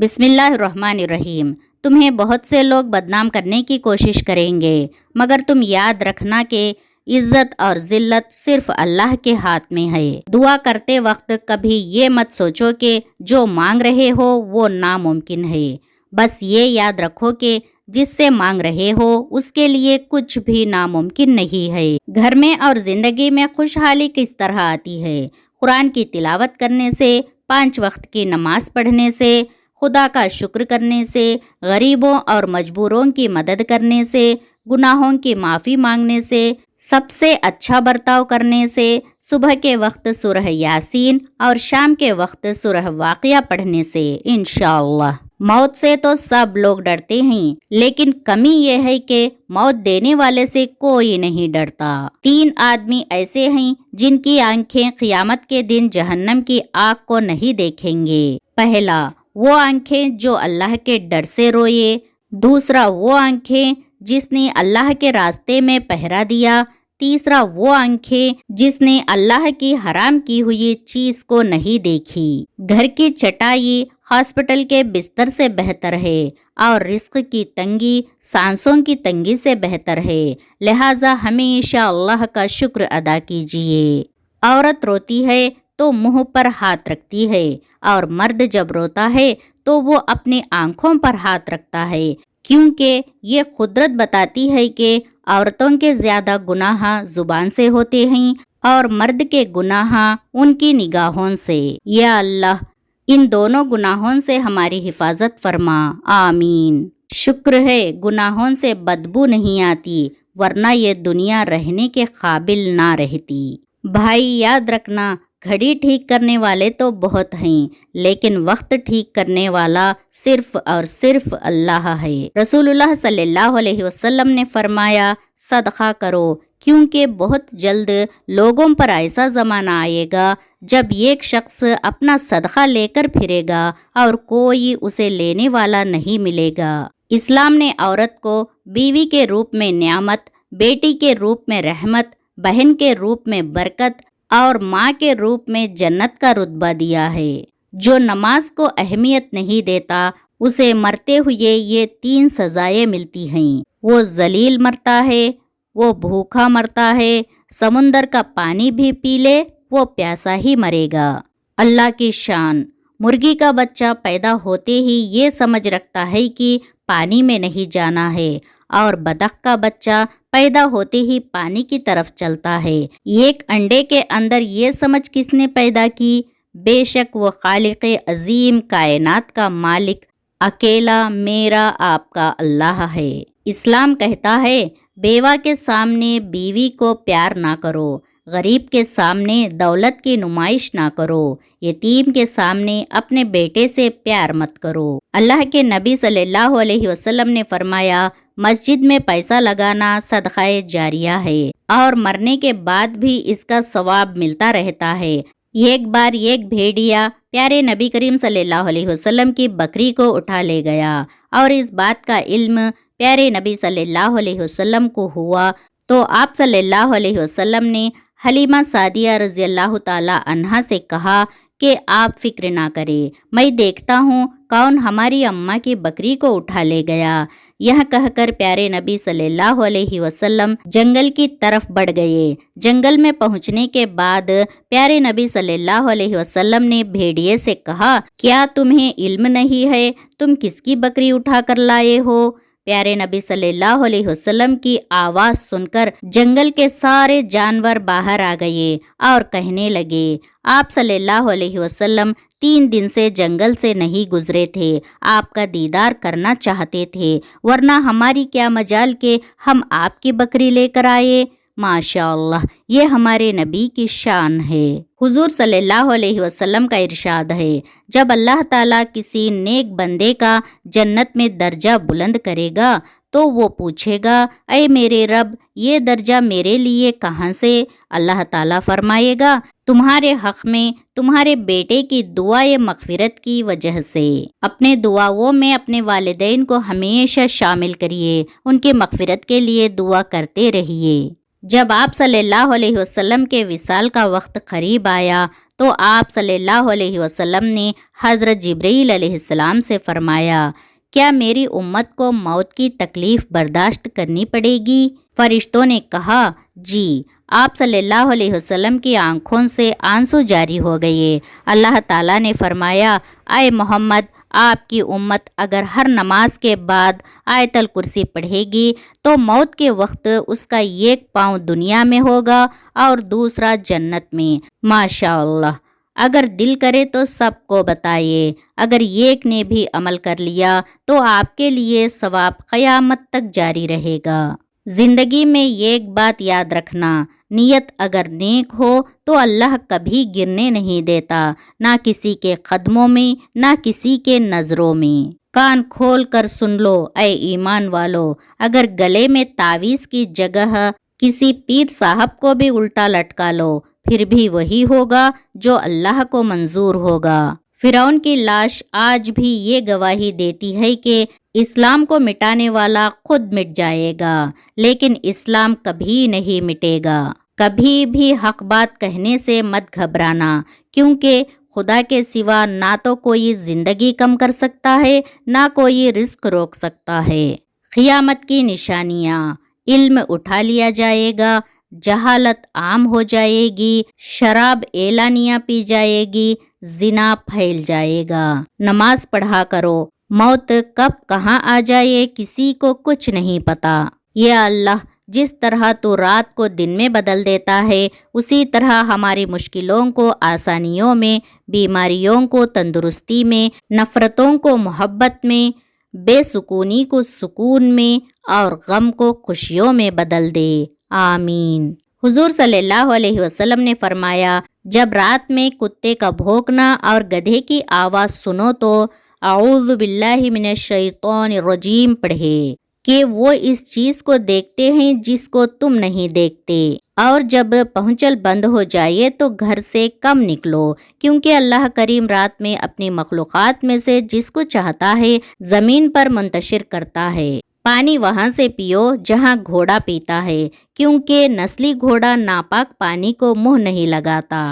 بسم اللہ الرحمن الرحیم۔ تمہیں بہت سے لوگ بدنام کرنے کی کوشش کریں گے، مگر تم یاد رکھنا کہ عزت اور ذلت صرف اللہ کے ہاتھ میں ہے۔ دعا کرتے وقت کبھی یہ مت سوچو کہ جو مانگ رہے ہو وہ ناممکن ہے۔ بس یہ یاد رکھو کہ جس سے مانگ رہے ہو اس کے لیے کچھ بھی ناممکن نہیں ہے۔ گھر میں اور زندگی میں خوشحالی کس طرح آتی ہے؟ قرآن کی تلاوت کرنے سے، 5 وقت کی نماز پڑھنے سے، خدا کا شکر کرنے سے، غریبوں اور مجبوروں کی مدد کرنے سے، گناہوں کی معافی مانگنے سے، سب سے اچھا برتاؤ کرنے سے، صبح کے وقت سورہ یاسین اور شام کے وقت سورہ واقعہ پڑھنے سے انشاءاللہ۔ موت سے تو سب لوگ ڈرتے ہیں، لیکن کمی یہ ہے کہ موت دینے والے سے کوئی نہیں ڈرتا۔ 3 آدمی ایسے ہیں جن کی آنکھیں قیامت کے دن جہنم کی آگ کو نہیں دیکھیں گے۔ پہلا، وہ آنکھیں جو اللہ کے ڈر سے روئے۔ دوسرا، وہ آنکھیں جس نے اللہ کے راستے میں پہرا دیا۔ تیسرا، وہ آنکھیں جس نے اللہ کی حرام کی ہوئی چیز کو نہیں دیکھی۔ گھر کی چٹائی ہاسپٹل کے بستر سے بہتر ہے، اور رزق کی تنگی سانسوں کی تنگی سے بہتر ہے، لہٰذا ہمیشہ اللہ کا شکر ادا کیجیے۔ عورت روتی ہے تو منہ پر ہاتھ رکھتی ہے، اور مرد جب روتا ہے تو وہ اپنے آنکھوں پر ہاتھ رکھتا ہے، کیونکہ یہ قدرت بتاتی ہے کہ عورتوں کے زیادہ گناہ زبان سے ہوتے ہیں اور مرد کے گناہ ان کی نگاہوں سے۔ یا اللہ، ان دونوں گناہوں سے ہماری حفاظت فرما، آمین۔ شکر ہے گناہوں سے بدبو نہیں آتی، ورنہ یہ دنیا رہنے کے قابل نہ رہتی۔ بھائی یاد رکھنا، گھڑی ٹھیک کرنے والے تو بہت ہیں، لیکن وقت ٹھیک کرنے والا صرف اور صرف اللہ ہے۔ رسول اللہ صلی اللہ علیہ وسلم نے فرمایا، صدقہ کرو، کیونکہ بہت جلد لوگوں پر ایسا زمانہ آئے گا جب ایک شخص اپنا صدقہ لے کر پھرے گا اور کوئی اسے لینے والا نہیں ملے گا۔ اسلام نے عورت کو بیوی کے روپ میں نعمت، بیٹی کے روپ میں رحمت، بہن کے روپ میں برکت اور ماں کے روپ میں جنت کا رتبہ دیا ہے۔ جو نماز کو اہمیت نہیں دیتا اسے مرتے ہوئے یہ 3 سزائیں ملتی ہیں۔ وہ ذلیل مرتا ہے، وہ بھوکا مرتا ہے، سمندر کا پانی بھی پی لے وہ پیاسا ہی مرے گا۔ اللہ کی شان، مرغی کا بچہ پیدا ہوتے ہی یہ سمجھ رکھتا ہے کہ پانی میں نہیں جانا ہے، اور بطخ کا بچہ پیدا ہوتے ہی پانی کی طرف چلتا ہے۔ ایک انڈے کے اندر یہ سمجھ کس نے پیدا کی؟ بے شک وہ خالق عظیم کائنات کا مالک اکیلا میرا آپ کا اللہ ہے۔ اسلام کہتا ہے، بیوہ کے سامنے بیوی کو پیار نہ کرو، غریب کے سامنے دولت کی نمائش نہ کرو، یتیم کے سامنے اپنے بیٹے سے پیار مت کرو۔ اللہ کے نبی صلی اللہ علیہ وسلم نے فرمایا، مسجد میں پیسہ لگانا صدقہ جاریہ ہے، اور مرنے کے بعد بھی اس کا ثواب ملتا رہتا ہے۔ ایک بار ایک بھیڑیا پیارے نبی کریم صلی اللہ علیہ وسلم کی بکری کو اٹھا لے گیا، اور اس بات کا علم پیارے نبی صلی اللہ علیہ وسلم کو ہوا تو آپ صلی اللہ علیہ وسلم نے حلیمہ سعدیہ رضی اللہ تعالی عنہا سے کہا کہ آپ فکر نہ کریں، میں دیکھتا ہوں کون ہماری اماں کی بکری کو اٹھا لے گیا۔ یہ کہہ کر پیارے نبی صلی اللہ علیہ وسلم جنگل کی طرف بڑھ گئے۔ جنگل میں پہنچنے کے بعد پیارے نبی صلی اللہ علیہ وسلم نے بھیڑیے سے کہا، کیا تمہیں علم نہیں ہے تم کس کی بکری اٹھا کر لائے ہو؟ پیارے نبی صلی اللہ علیہ وسلم کی آواز سن کر جنگل کے سارے جانور باہر آ گئے اور کہنے لگے، آپ صلی اللہ علیہ وسلم 3 دن سے جنگل سے نہیں گزرے تھے، آپ کا دیدار کرنا چاہتے تھے، ورنہ ہماری کیا مجال کہ ہم آپ کی بکری لے کر آئے۔ ماشاءاللہ، یہ ہمارے نبی کی شان ہے۔ حضور صلی اللہ علیہ وسلم کا ارشاد ہے، جب اللہ تعالیٰ کسی نیک بندے کا جنت میں درجہ بلند کرے گا تو وہ پوچھے گا، اے میرے رب، یہ درجہ میرے لیے کہاں سے؟ اللہ تعالیٰ فرمائے گا، تمہارے حق میں تمہارے بیٹے کی دعائے مغفرت کی وجہ سے۔ اپنے دعاؤں میں اپنے والدین کو ہمیشہ شامل کریے، ان کی مغفرت کے لیے دعا کرتے رہیے۔ جب آپ صلی اللہ علیہ وسلم کے وصال کا وقت قریب آیا تو آپ صلی اللہ علیہ وسلم نے حضرت جبرائیل علیہ السلام سے فرمایا، کیا میری امت کو موت کی تکلیف برداشت کرنی پڑے گی؟ فرشتوں نے کہا جی۔ آپ صلی اللہ علیہ وسلم کی آنکھوں سے آنسو جاری ہو گئے۔ اللہ تعالیٰ نے فرمایا، اے محمد، آپ کی امت اگر ہر نماز کے بعد آیت الکرسی پڑھے گی تو موت کے وقت اس کا ایک پاؤں دنیا میں ہوگا اور دوسرا جنت میں۔ ماشاء اللہ، اگر دل کرے تو سب کو بتائیے۔ اگر ایک نے بھی عمل کر لیا تو آپ کے لیے ثواب قیامت تک جاری رہے گا۔ زندگی میں ایک بات یاد رکھنا، نیت اگر نیک ہو تو اللہ کبھی گرنے نہیں دیتا، نہ کسی کے قدموں میں نہ کسی کے نظروں میں۔ کان کھول کر سن لو اے ایمان والو، اگر گلے میں تعویذ کی جگہ کسی پیر صاحب کو بھی الٹا لٹکا لو پھر بھی وہی ہوگا جو اللہ کو منظور ہوگا۔ فرعون کی لاش آج بھی یہ گواہی دیتی ہے کہ اسلام کو مٹانے والا خود مٹ جائے گا، لیکن اسلام کبھی نہیں مٹے گا۔ کبھی بھی حق بات کہنے سے مت گھبرانا، کیونکہ خدا کے سوا نہ تو کوئی زندگی کم کر سکتا ہے نہ کوئی رزق روک سکتا ہے۔ قیامت کی نشانیاں، علم اٹھا لیا جائے گا، جہالت عام ہو جائے گی، شراب اعلانیہ پی جائے گی، زنا پھیل جائے گا۔ نماز پڑھا کرو، موت کب کہاں آ جائے کسی کو کچھ نہیں پتا۔ یا اللہ، جس طرح تو رات کو دن میں بدل دیتا ہے اسی طرح ہماری مشکلوں کو آسانیوں میں، بیماریوں کو تندرستی میں، نفرتوں کو محبت میں، بے سکونی کو سکون میں اور غم کو خوشیوں میں بدل دے، آمین۔ حضور صلی اللہ علیہ وسلم نے فرمایا، جب رات میں کتے کا بھونکنا اور گدھے کی آواز سنو تو اعوذ باللہ من الشیطان الرجیم پڑھے، کہ وہ اس چیز کو دیکھتے ہیں جس کو تم نہیں دیکھتے، اور جب پہنچل بند ہو جائے تو گھر سے کم نکلو، کیونکہ اللہ کریم رات میں اپنی مخلوقات میں سے جس کو چاہتا ہے زمین پر منتشر کرتا ہے۔ پانی وہاں سے پیو جہاں گھوڑا پیتا ہے، کیونکہ نسلی گھوڑا ناپاک پانی کو منہ نہیں لگاتا۔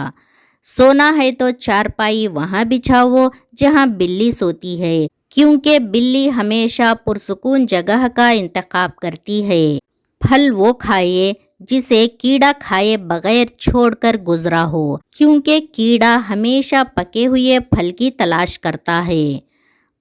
سونا ہے تو چارپائی وہاں بچھاؤ جہاں بلی سوتی ہے، کیونکہ بلی ہمیشہ پرسکون جگہ کا انتخاب کرتی ہے۔ پھل وہ کھائے جسے کیڑا کھائے بغیر چھوڑ کر گزرا ہو، کیونکہ کیڑا ہمیشہ پکے ہوئے پھل کی تلاش کرتا ہے۔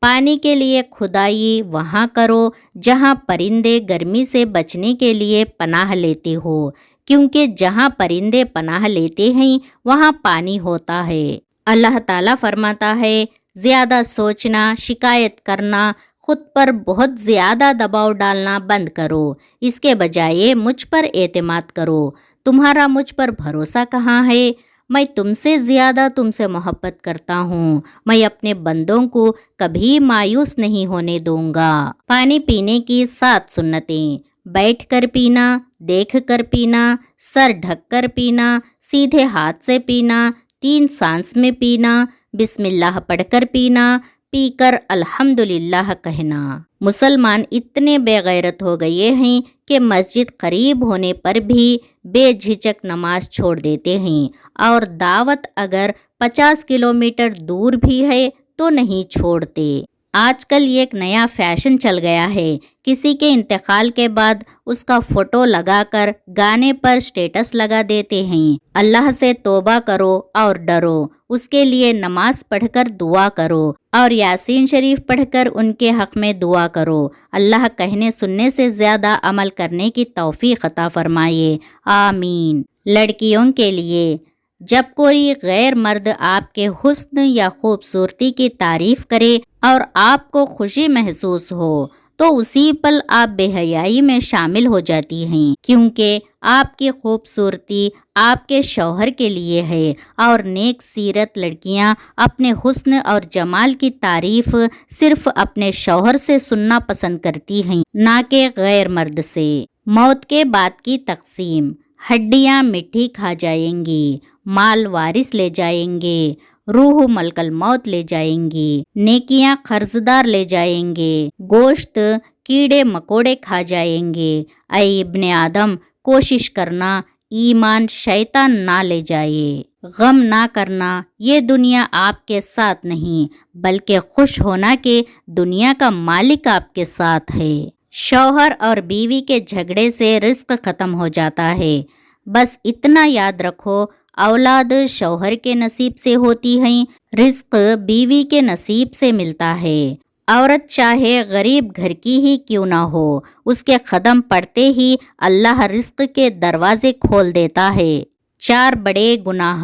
پانی کے لیے کھدائی وہاں کرو جہاں پرندے گرمی سے بچنے کے لیے پناہ لیتے ہو، کیونکہ جہاں پرندے پناہ لیتے ہیں وہاں پانی ہوتا ہے۔ اللہ تعالیٰ فرماتا ہے، زیادہ سوچنا، شکایت کرنا، خود پر بہت زیادہ دباؤ ڈالنا بند کرو، اس کے بجائے مجھ پر اعتماد کرو۔ تمہارا مجھ پر بھروسہ کہاں ہے؟ میں تم سے زیادہ تم سے محبت کرتا ہوں، میں اپنے بندوں کو کبھی مایوس نہیں ہونے دوں گا۔ پانی پینے کی 7 سنتیں: بیٹھ کر پینا، دیکھ کر پینا، سر ڈھک کر پینا، سیدھے ہاتھ سے پینا، 3 سانس میں پینا، بسم اللہ پڑھ کر پینا، پی کر الحمدللہ کہنا۔ مسلمان اتنے بے غیرت ہو گئے ہیں کہ مسجد قریب ہونے پر بھی بے جھجک نماز چھوڑ دیتے ہیں، اور دعوت اگر 50 کلومیٹر دور بھی ہے تو نہیں چھوڑتے۔ آج کل ایک نیا فیشن چل گیا ہے، کسی کے انتقال کے بعد اس کا فوٹو لگا کر گانے پر سٹیٹس لگا دیتے ہیں۔ اللہ سے توبہ کرو اور ڈرو، اس کے لیے نماز پڑھ کر دعا کرو اور یاسین شریف پڑھ کر ان کے حق میں دعا کرو۔ اللہ کہنے سننے سے زیادہ عمل کرنے کی توفیق عطا فرمائے، آمین۔ لڑکیوں کے لیے، جب کوئی غیر مرد آپ کے حسن یا خوبصورتی کی تعریف کرے اور آپ کو خوشی محسوس ہو تو اسی پل آپ بے حیائی میں شامل ہو جاتی ہیں، کیونکہ آپ کی خوبصورتی آپ کے شوہر کے لیے ہے، اور نیک سیرت لڑکیاں اپنے حسن اور جمال کی تعریف صرف اپنے شوہر سے سننا پسند کرتی ہیں، نہ کہ غیر مرد سے۔ موت کے بعد کی تقسیم: ہڈیاں مٹی کھا جائیں گی، مال وارث لے جائیں گے، روح ملک الموت لے جائیں گی، نیکیاں قرضدار لے جائیں گے، گوشت کیڑے مکوڑے کھا جائیں گے۔ اے ابن آدم، کوشش کرنا ایمان شیطان نہ لے جائے۔ غم نہ کرنا، یہ دنیا آپ کے ساتھ نہیں بلکہ خوش ہونا کہ دنیا کا مالک آپ کے ساتھ ہے۔ شوہر اور بیوی کے جھگڑے سے رزق ختم ہو جاتا ہے۔ بس اتنا یاد رکھو، اولاد شوہر کے نصیب سے ہوتی ہیں، رزق بیوی کے نصیب سے ملتا ہے۔ عورت چاہے غریب گھر کی ہی کیوں نہ ہو، اس کے قدم پڑتے ہی اللہ رزق کے دروازے کھول دیتا ہے۔ 4 بڑے گناہ: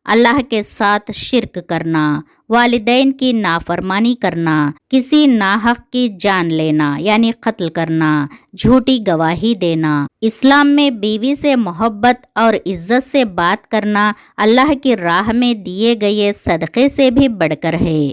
اللہ کے ساتھ شرک کرنا، والدین کی نافرمانی کرنا، کسی ناحق کی جان لینا یعنی قتل کرنا، جھوٹی گواہی دینا۔ اسلام میں بیوی سے محبت اور عزت سے بات کرنا اللہ کی راہ میں دیے گئے صدقے سے بھی بڑھ کر ہے۔